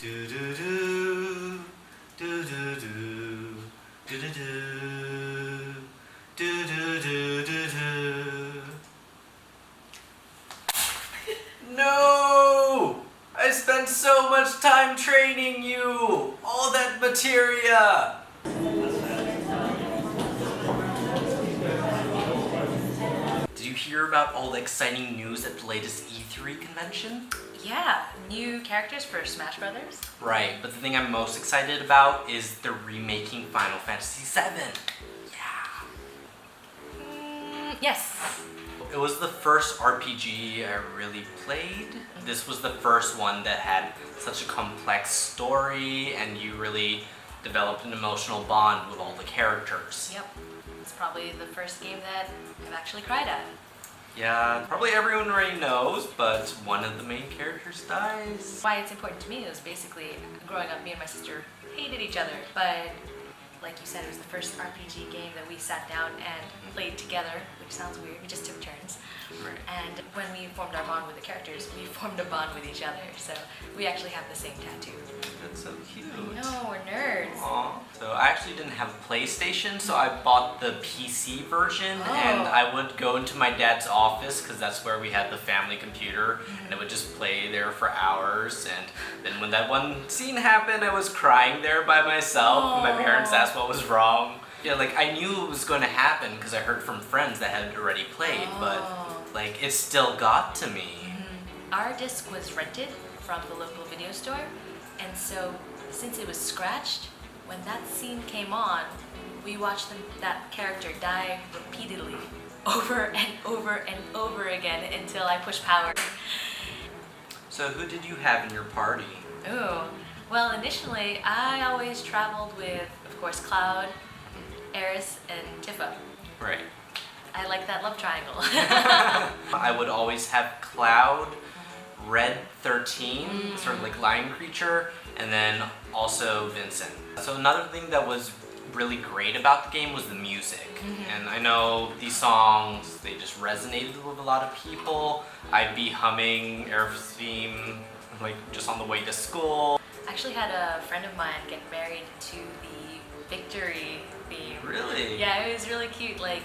No! I spent so much time training you! All that materia! Did you hear about all the exciting news at the latest E3 convention? Yeah, new characters for Smash Brothers. Right, but the thing I'm most excited about is they're remaking Final Fantasy VII. Yeah. Yes. It was the first RPG I really played. This was the first one that had such a complex story and you really developed an emotional bond with all the characters. Yep. It's probably the first game that I've actually cried at. Yeah, probably everyone already knows, but one of the main characters dies. Why it's important to me is basically growing up, me and my sister hated each other, but like you said, it was the first RPG game that we sat down and played together, which sounds weird, we just took turns. Right. And when we formed our bond with the characters, we formed a bond with each other, so we actually have the same tattoo. That's so cute. No, we're nerds. Aww. So I actually didn't have a PlayStation, so I bought the PC version, and I would go into my dad's office because that's where we had the family computer, and it would just play there for hours. And then when that one scene happened, I was crying there by myself. And my parents asked what was wrong. Yeah, like I knew it was going to happen because I heard from friends that had already played, but like it still got to me. Our disc was rented from the local video store, and so since it was scratched, when that scene came on, we watched that character die repeatedly, over and over and over again until I pushed power. So who did you have in your party? Ooh, well initially I always traveled with, of course, Cloud, Eris, and Tifa. Right. I like that love triangle. I would always have Cloud, Red 13, sort of like lion creature, and then also Vincent. So another thing that was really great about the game was the music. And I know these songs, they just resonated with a lot of people. I'd be humming Air's theme like just on the way to school. I actually had a friend of mine get married to the Victory theme. Really? Yeah, it was really cute. Like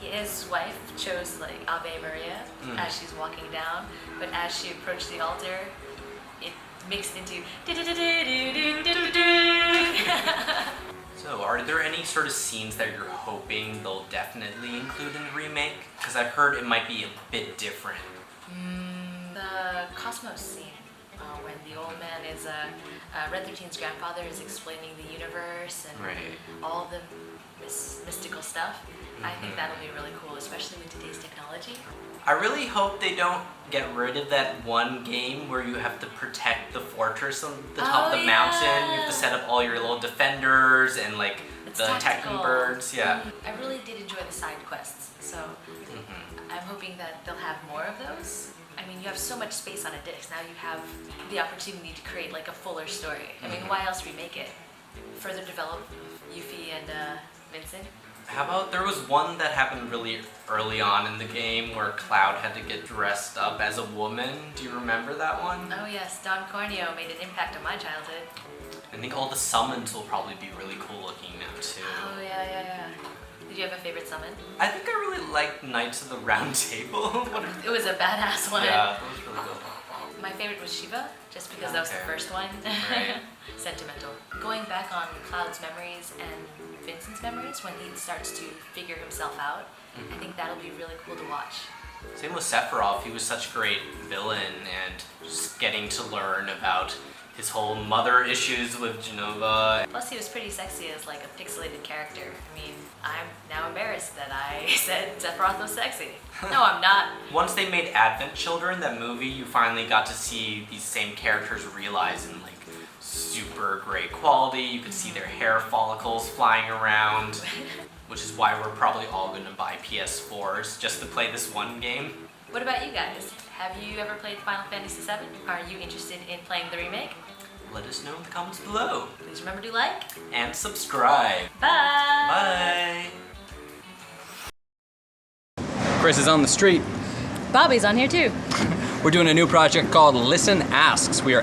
his wife chose like Ave Maria as she's walking down, but as she approached the altar, it mixed into So are there any sort of scenes that you're hoping they'll definitely include in the remake? Because I've heard it might be a bit different. The Cosmos scene, when the old man is Red 13's grandfather is explaining the universe and all the mystical stuff. I think that'll be really cool, especially with today's technology. I really hope they don't get rid of that one game where you have to protect the fortress on the top of the mountain. You have to set up all your little defenders and like the attacking birds. Yeah. I really did enjoy the side quests, so I'm hoping that they'll have more of those. I mean, you have so much space on a disc. Now you have the opportunity to create like a fuller story. I mean, why else remake it? Further develop Yuffie and Vincent. How about there was one that happened really early on in the game where Cloud had to get dressed up as a woman. Do you remember that one? Oh yes, Don Corneo made an impact on my childhood. I think all the summons will probably be really cool looking now too. Oh yeah. Did you have a favorite summon? I think I really liked Knights of the Round Table. It was a badass one. Yeah, that was really good. My favorite was Shiva, just because that was the first one. Right. Sentimental. Going back on Cloud's memories and Vincent's memories when he starts to figure himself out, I think that'll be really cool to watch. Same with Sephiroth, he was such a great villain, and just getting to learn about his whole mother issues with Genova. Plus he was pretty sexy as like a pixelated character. I mean, I'm now embarrassed that I said Sephiroth was sexy. No, I'm not. Once they made Advent Children, that movie, you finally got to see these same characters realized in like super great quality. You could see their hair follicles flying around, which is why we're probably all going to buy PS4s just to play this one game. What about you guys? Have you ever played Final Fantasy VII? Are you interested in playing the remake? Let us know in the comments below. Please remember to like and subscribe. Bye! Bye! Chris is on the street. Bobby's on here too. We're doing a new project called Listen Asks. We are